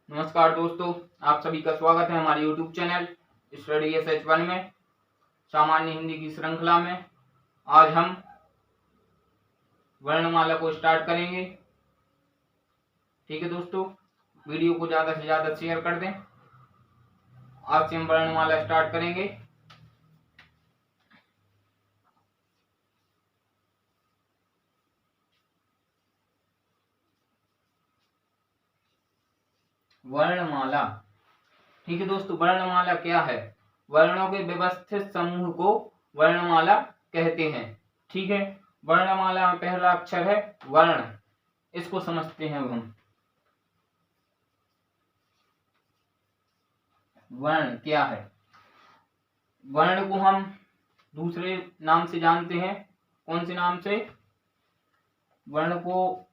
नमस्कार दोस्तों, आप सभी का स्वागत है हमारे YouTube चैनल स्टडी SH1 में सामान्य हिंदी की श्रृंखला में। आज हम वर्णमाला को स्टार्ट करेंगे। ठीक है दोस्तों, वीडियो को ज़्यादा से ज़्यादा शेयर कर दें। आज से हम वर्णमाला स्टार्ट करेंगे। वर्णमाला। ठीक है दोस्तों, वर्णमाला क्या है? वर्णों के व्यवस्थित समूह को वर्णमाला कहते हैं। ठीक है, वर्णमाला में पहला अक्षर है वर्ण। इसको समझते हैं अब हम। वर्ण क्या है? वर्ण को हम दूसरे नाम से जानते हैं। कौन से नाम से? वर्ण को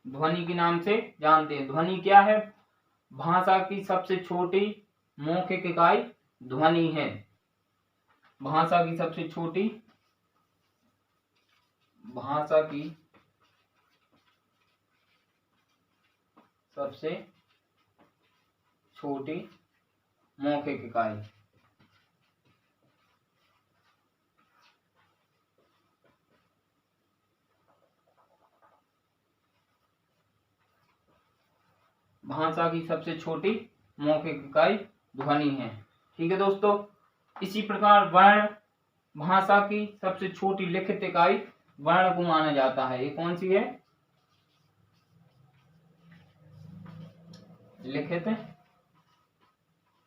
ध्वनि के नाम से जानते हैं। ध्वनि क्या है? भाषा की सबसे छोटी मौखिक इकाई ध्वनि है। भाषा की सबसे छोटी मौखिक इकाई भाषा की सबसे छोटी मौखिक इकाई ध्वनि है। ठीक है दोस्तों, इसी प्रकार वर्ण भाषा की सबसे छोटी लिखित इकाई वर्ण को माना जाता है। ये कौन सी है? लिखित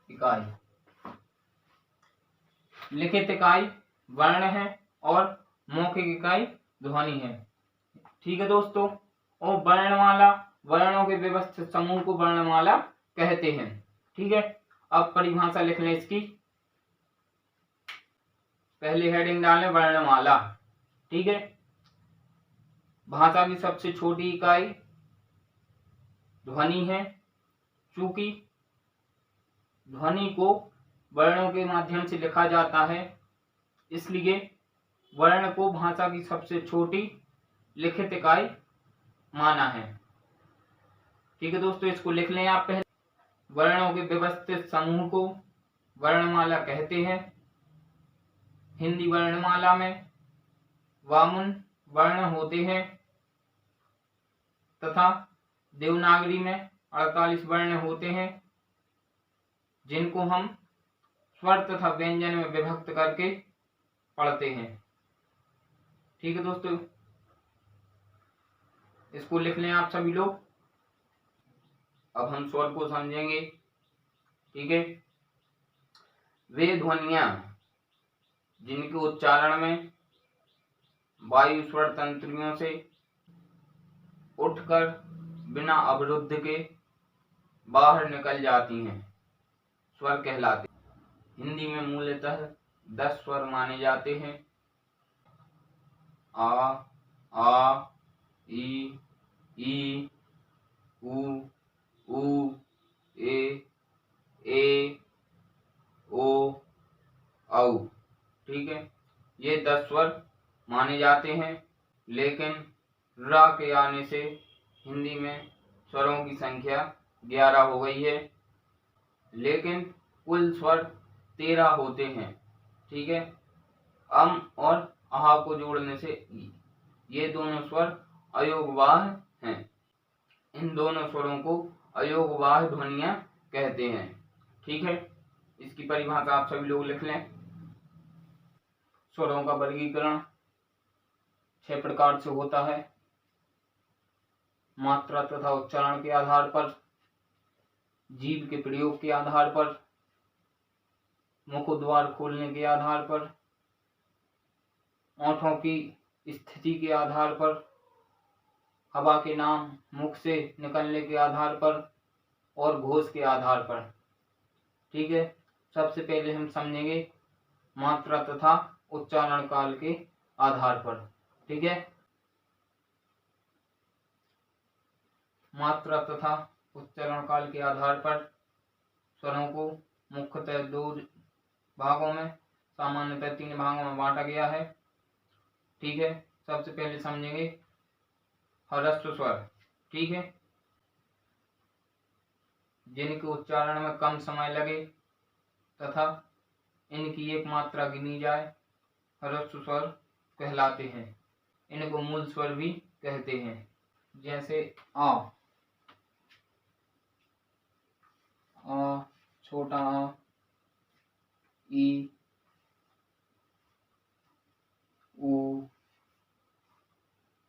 इकाई। लिखित इकाई वर्ण है और मौखिक इकाई ध्वनि है। ठीक है दोस्तों, और वर्णमाला वर्णों के व्यवस्थित समूह को वर्णमाला कहते हैं। ठीक है, अब परिभाषा लिख लें इसकी। पहले हेडिंग डालें वर्णमाला। ठीक है, भाषा की सबसे छोटी इकाई ध्वनि है। चूंकि ध्वनि को वर्णों के माध्यम से लिखा जाता है, इसलिए वर्ण को भाषा की सबसे छोटी लिखित इकाई माना है। ठीक है दोस्तों, इसको लिख लें आप पहले। वर्णों के व्यवस्थित समूह को वर्णमाला कहते हैं। हिंदी वर्णमाला में वामन वर्ण होते हैं तथा देवनागरी में 48 वर्ण होते हैं, जिनको हम स्वर तथा व्यंजन में विभक्त करके पढ़ते हैं। ठीक है दोस्तों, इसको लिख लें आप सभी लोग। अब हम स्वर को समझेंगे। ठीक है, वे ध्वनियां जिनके उच्चारण में वायु स्वर तंत्रियों से उठकर बिना अवरुद्ध के बाहर निकल जाती हैं, स्वर कहलाते हैं। हिंदी में मूलतः 10 स्वर माने जाते हैं। आ, ई, उ, ए, ओ, औ। ठीक है, ये 10 स्वर माने जाते हैं, लेकिन र के आने से हिंदी में स्वरों की संख्या 11 हो गई है, लेकिन कुल स्वर 13 होते हैं। ठीक है, अम और आहा को जोड़ने से ये दोनों स्वर अयोगवाह हैं। इन दोनों स्वरों को अयोगवाह ध्वनियां कहते हैं। ठीक है, इसकी परिभाषा आप सभी लोग लिख लें। स्वरों का वर्गीकरण 6 प्रकार से होता है। मात्रा तथा उच्चारण के आधार पर, जीभ के प्रयोग के आधार पर, मुख द्वार खोलने के आधार पर, ओठों की स्थिति के आधार पर, हवा के नाम मुख से निकलने के आधार पर और घोष के आधार पर। ठीक है, सबसे पहले हम समझेंगे मात्रा तथा उच्चारण काल के आधार पर। ठीक है, मात्रा तथा उच्चारण काल के आधार पर स्वरों को मुख्यतः 2 भागों में, सामान्यतः 3 भागों में बांटा गया है। ठीक है, सबसे पहले समझेंगे ह्रस्व स्वर, ठीक है, जिनके उच्चारण में कम समय लगे तथा इनकी एक मात्रा गिनी जाए ह्रस्व स्वर कहलाते हैं। इनको मूल स्वर भी कहते हैं। जैसे आ, छोटा आ, ई, ऊ,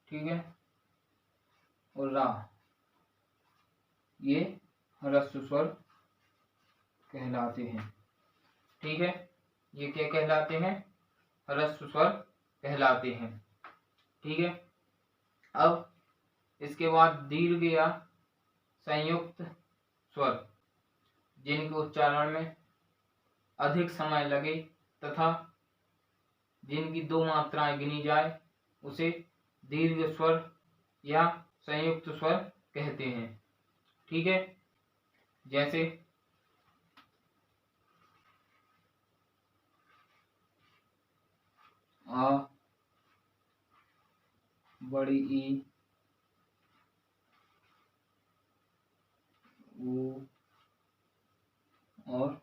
ठीक है, और रा, ये ह्रस्व स्वर कहलाते हैं। ठीक है, ये क्या कहलाते हैं? ह्रस्व स्वर कहलाते हैं। ठीक है, अब इसके बाद दीर्घ या संयुक्त स्वर, जिनके उच्चारण में अधिक समय लगे तथा जिनकी दो मात्राएं गिनी जाए, उसे दीर्घ स्वर या संयुक्त स्वर कहते हैं। ठीक है, जैसे आ, बड़ी ई, ऊ और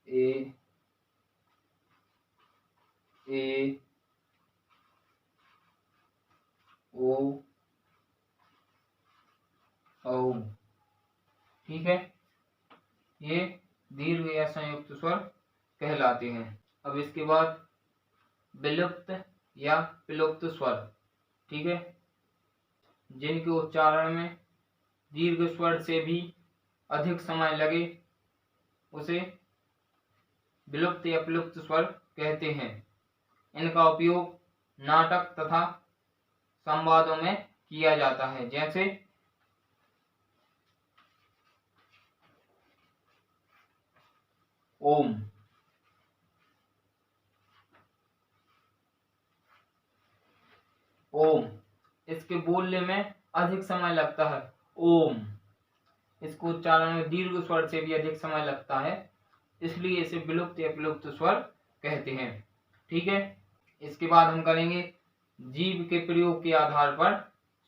ए, ओ, औ। ठीक है, ये दीर्घ या संयुक्त स्वर कहलाते हैं। अब इसके बाद विलुप्त या विलुप्त स्वर, ठीक है, जिनके उच्चारण में दीर्घ स्वर से भी अधिक समय लगे, उसे विलुप्त या विलुप्त स्वर कहते हैं। इनका उपयोग नाटक तथा संवादों में किया जाता है। जैसे ओम, ओम, इसके बोलने में अधिक समय लगता है। ओम, इसको उच्चारण में दीर्घ स्वर से भी अधिक समय लगता है, इसलिए इसे विलुप्त या विलुप्त स्वर कहते हैं। ठीक है, इसके बाद हम करेंगे जीभ के प्रयोग के आधार पर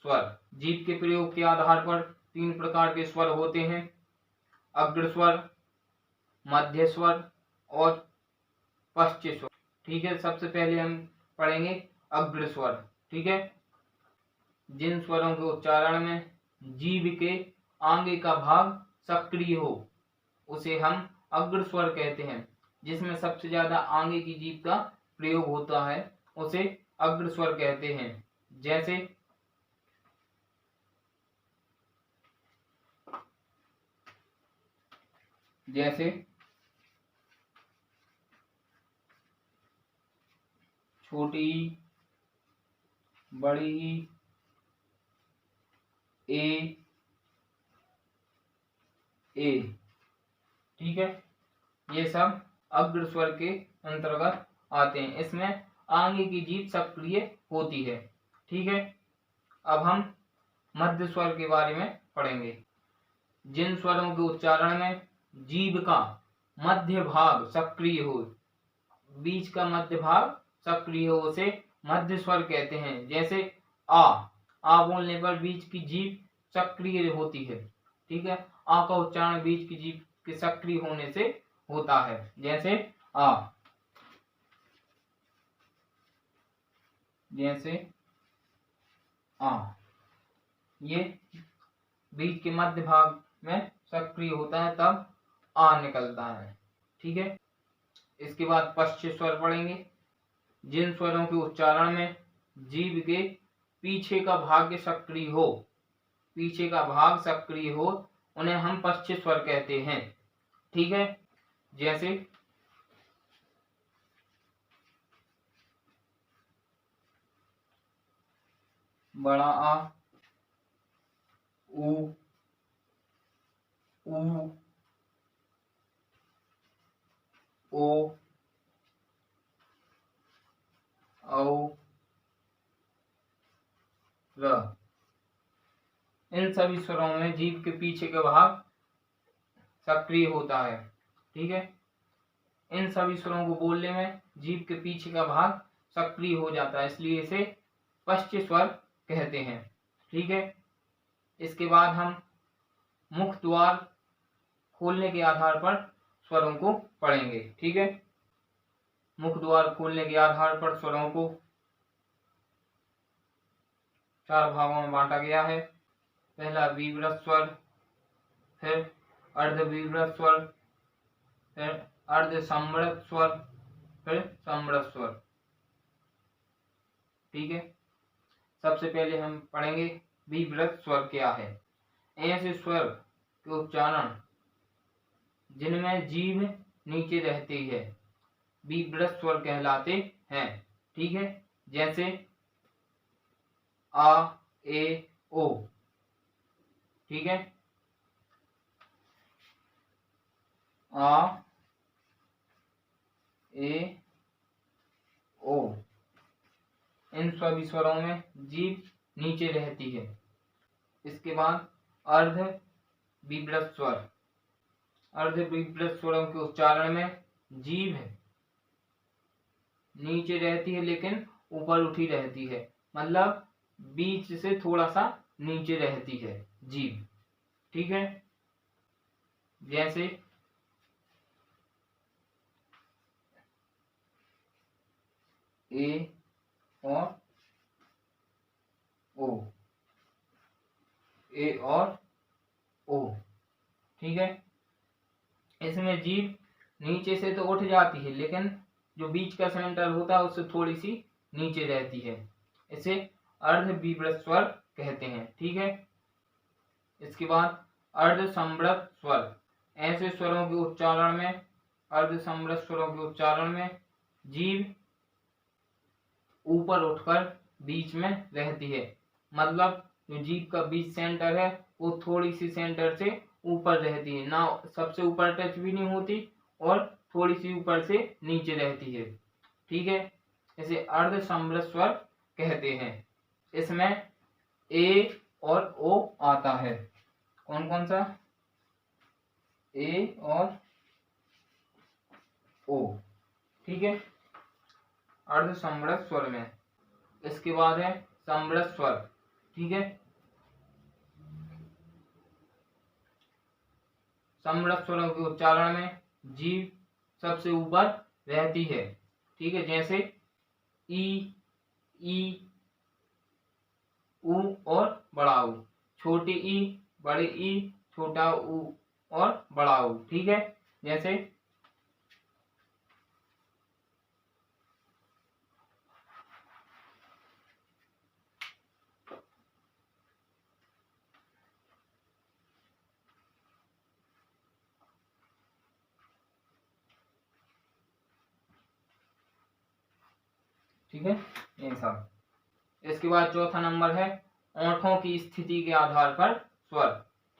स्वर। जीभ के प्रयोग के आधार पर 3 प्रकार के स्वर होते हैं: अग्र स्वर, मध्य स्वर और पश्च स्वर। ठीक है, सबसे पहले हम पढ़ेंगे अग्र स्वर। ठीक है, जिन स्वरों के उच्चारण में जीभ के आगे का भाग सक्रिय हो, उसे हम अग्र स्वर कहते हैं। जिसमें सबसे ज्यादा आगे की जीभ का प्रयोग होता है, उसे अग्र स्वर कहते हैं। जैसे छोटी, बड़ी, ए। ठीक है, ये सब अग्र स्वर के अंतर्गत आते हैं। इसमें आगे की जीभ सक्रिय होती है। ठीक है, अब हम मध्य स्वर के बारे में पढ़ेंगे। जिन स्वरों के उच्चारण में जीभ का मध्य भाग सक्रिय हो, बीच का मध्य भाग सक्रिय हो, उसे मध्य स्वर कहते हैं। जैसे आ बोलने पर बीच की जीभ सक्रिय होती है। ठीक है, आ का उच्चारण बीच की जीभ के सक्रिय होने से होता है। जैसे आ, ये बीच के मध्य भाग में सक्रिय होता है, तब आ निकलता है। ठीक है, इसके बाद पश्च स्वर पढ़ेंगे। जिन स्वरों के उच्चारण में जीभ के पीछे का भाग सक्रिय हो, उन्हें हम पश्च स्वर कहते हैं। ठीक है, जैसे बड़ा आ, ऊ, ओ, औ, र। इन सभी स्वरों में जीभ के पीछे का भाग सक्रिय होता है। ठीक है, इन सभी स्वरों को बोलने में जीभ के पीछे का भाग सक्रिय हो जाता है, इसलिए इसे पश्च स्वर कहते हैं। ठीक है, इसके बाद हम मुख द्वार खोलने के आधार पर स्वरों को पढ़ेंगे। ठीक है, मुख द्वार खोलने के आधार पर स्वरों को 4 भागों में बांटा गया है। पहला विवृत स्वर, फिर अर्धविवृत स्वर, फिर अर्धसंवृत स्वर, फिर संवृत स्वर। ठीक है, सबसे पहले हम पढ़ेंगे विवृत स्वर क्या है। ऐसे स्वर के उच्चारण जिनमें जीभ नीचे रहती है विवृत स्वर कहलाते हैं। ठीक है, जैसे आ, ए, ओ। ठीक है, आ, ए, ओ, इन सभी स्वरों में जीभ नीचे रहती है। इसके बाद अर्ध विवृत स्वर, अर्ध विवृत स्वरों के उच्चारण में जीभ नीचे रहती है लेकिन ऊपर उठी रहती है, मतलब बीच से थोड़ा सा नीचे रहती है जीभ। ठीक है, जैसे ए और ओ, ए और ओ। ठीक है, इसमें जीभ नीचे से तो उठ जाती है लेकिन जो बीच का सेंटर होता है उससे थोड़ी सी नीचे रहती है। इसे अर्ध विवृत स्वर कहते हैं। ठीक है, इसके बाद अर्धसंवृत स्वर, ऐसे स्वरों के उच्चारण में, अर्धसंवृत स्वरों के उच्चारण में जीभ ऊपर उठकर बीच में रहती है, मतलब जो जीभ का बीच सेंटर है वो थोड़ी सी सेंटर से ऊपर रहती है, ना सबसे ऊपर टच भी नहीं होती और थोड़ी सी ऊपर से नीचे रहती है। ठीक है, इसे अर्धसंवृत स्वर कहते हैं। इसमें ए और ओ आता है। कौन कौन सा? ए और ओ। ठीक है, अर्धसंवृत स्वर में। इसके बाद है संवृत स्वर। ठीक है, संवृत स्वरों के उच्चारण में जीभ सबसे ऊपर रहती है। ठीक है, जैसे ई, उ और बड़ा ऊ, छोटी ई, बड़ी ई, छोटा ऊ और बड़ा ऊ। ठीक है, जैसे ठीक है, ये सब। इसके बाद चौथा नंबर है ओंठों की स्थिति के आधार पर स्वर।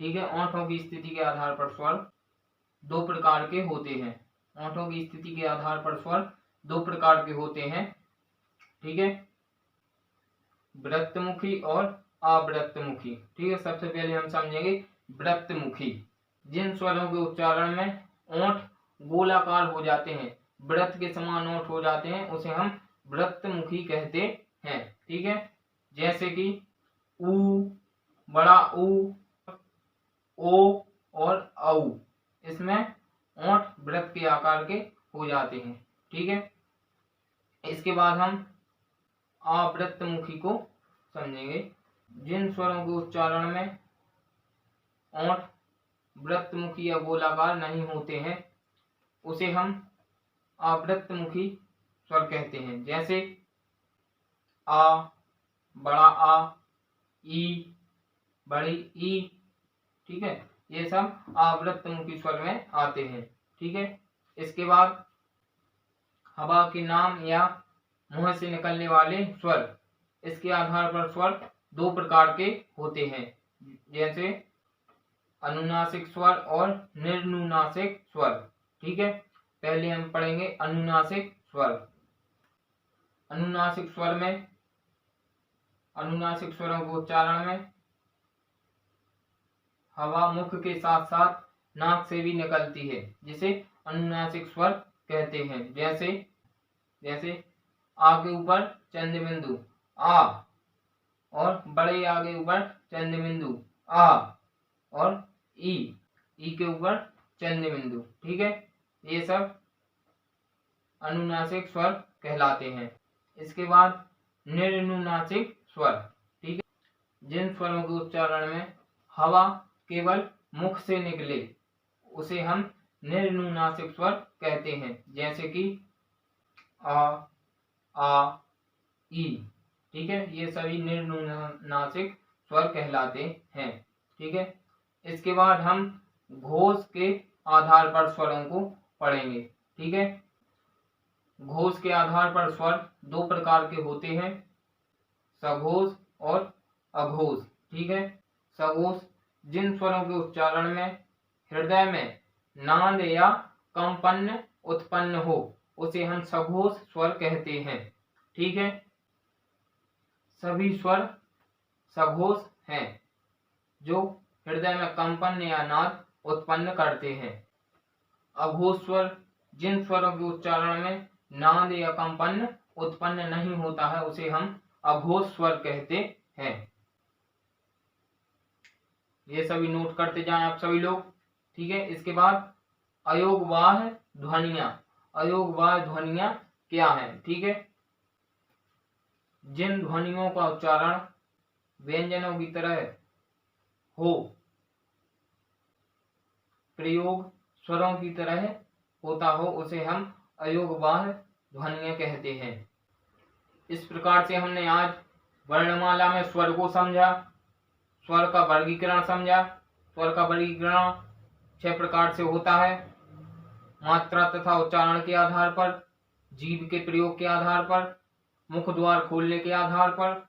ठीक है, ओंठों की स्थिति के आधार पर स्वर दो प्रकार के होते हैं। ओंठों की स्थिति के आधार पर स्वर दो प्रकार के होते हैं। ठीक है, वृत्तमुखी और अवृत्तमुखी। ठीक है, सबसे पहले हम समझेंगे वृत्तमुखी। जिन स्वरों के उच्चारण में ओंठ गोलाकार हो जाते हैं, वृत्त के समान ओंठ हो जाते हैं, उसे हम वृत्तमुखी कहते हैं। ठीक है, जैसे कि ऊ, बड़ा ऊ, ओ और औ, इसमें ओंठ वृत्त के आकार के हो जाते हैं। ठीक है, इसके बाद हम अवृत्तमुखी को समझेंगे। जिन स्वरों के उच्चारण में ओंठ वृत्तमुखी या गोलाकार नहीं होते हैं उसे हम अवृत्तमुखी स्वर कहते हैं। जैसे आ, बड़ा आ, ई, बड़ी ई। ठीक है, ये सब अवृत्तमुखी स्वर में आते हैं। ठीक है, इसके बाद हवा के नाम या मुंह से निकलने वाले स्वर, इसके आधार पर स्वर दो प्रकार के होते हैं, जैसे अनुनासिक स्वर और निर्नुनासिक स्वर। ठीक है, पहले हम पढ़ेंगे अनुनासिक स्वर। अनुनासिक स्वर में, अनुनासिक स्वरों के उच्चारण में हवा मुख के साथ साथ नाक से भी निकलती है, जिसे अनुनासिक स्वर कहते हैं। जैसे जैसे आ के ऊपर चंद्र बिंदु आ और बड़े आ के ऊपर चंद्र बिंदु आ और ई के ऊपर चंद्र बिंदु। ठीक है, ये सब अनुनासिक स्वर कहलाते हैं। इसके बाद निर्नुनासिक स्वर। ठीक है, जिन स्वरों के उच्चारण में हवा केवल मुख से निकले उसे हम निर्नुनासिक स्वर कहते हैं, जैसे कि आ ई। ठीक है, ये सभी निर्नुनासिक स्वर कहलाते हैं। ठीक है, इसके बाद हम घोष के आधार पर स्वरों को पढ़ेंगे। ठीक है, घोष के आधार पर स्वर दो प्रकार के होते हैं, सघोष और अघोष। ठीक है, सघोष जिन स्वरों के उच्चारण में हृदय में नाद या कंपन उत्पन्न हो उसे हम सघोष स्वर कहते हैं। ठीक है, सभी स्वर सघोष हैं जो हृदय में कंपन या नाद उत्पन्न करते हैं। अघोष स्वर जिन स्वरों के उच्चारण में नाद या कंपन उत्पन्न नहीं होता है उसे हम अघोष स्वर कहते हैं। ये सभी नोट करते जाएं आप सभी लोग। ठीक है, इसके बाद अयोगवाह ध्वनियां। अयोगवाह ध्वनियां क्या है? ठीक है, जिन ध्वनियों का उच्चारण व्यंजनों की तरह हो, प्रयोग स्वरों की तरह होता हो, उसे हम अयोगवाह ध्वनियां कहते हैं। इस प्रकार से हमने आज वर्णमाला में स्वर को समझा, स्वर का वर्गीकरण समझा। स्वर का वर्गीकरण 6 प्रकार से होता है, मात्रा तथा उच्चारण के आधार पर, जीभ के प्रयोग के आधार पर, मुख द्वार खोलने के आधार पर,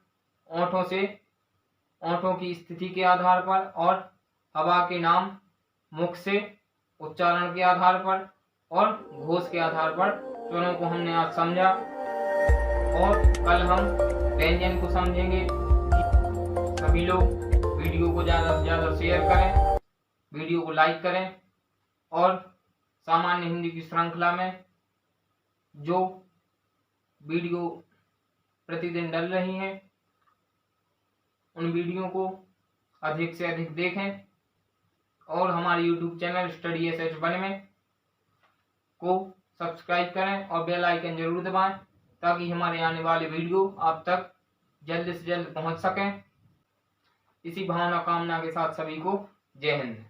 ओंठों की स्थिति के आधार पर और हवा के नाम मुख से उच्चारण के आधार पर और घोष के आधार पर स्वरों को हमने आज समझा। और कल हम व्यंजन को समझेंगे। सभी लोग वीडियो को ज़्यादा से ज़्यादा शेयर करें, वीडियो को लाइक करें और सामान्य हिंदी की श्रृंखला में जो वीडियो प्रतिदिन डल रही हैं उन वीडियो को अधिक से अधिक देखें और हमारे YouTube चैनल स्टडी SH1 में को सब्सक्राइब करें और बेल आइकन जरूर दबाएं ताकि हमारे आने वाले वीडियो आप तक जल्द से जल्द पहुंच सकें। इसी भावना कामना के साथ सभी को जय हिंद।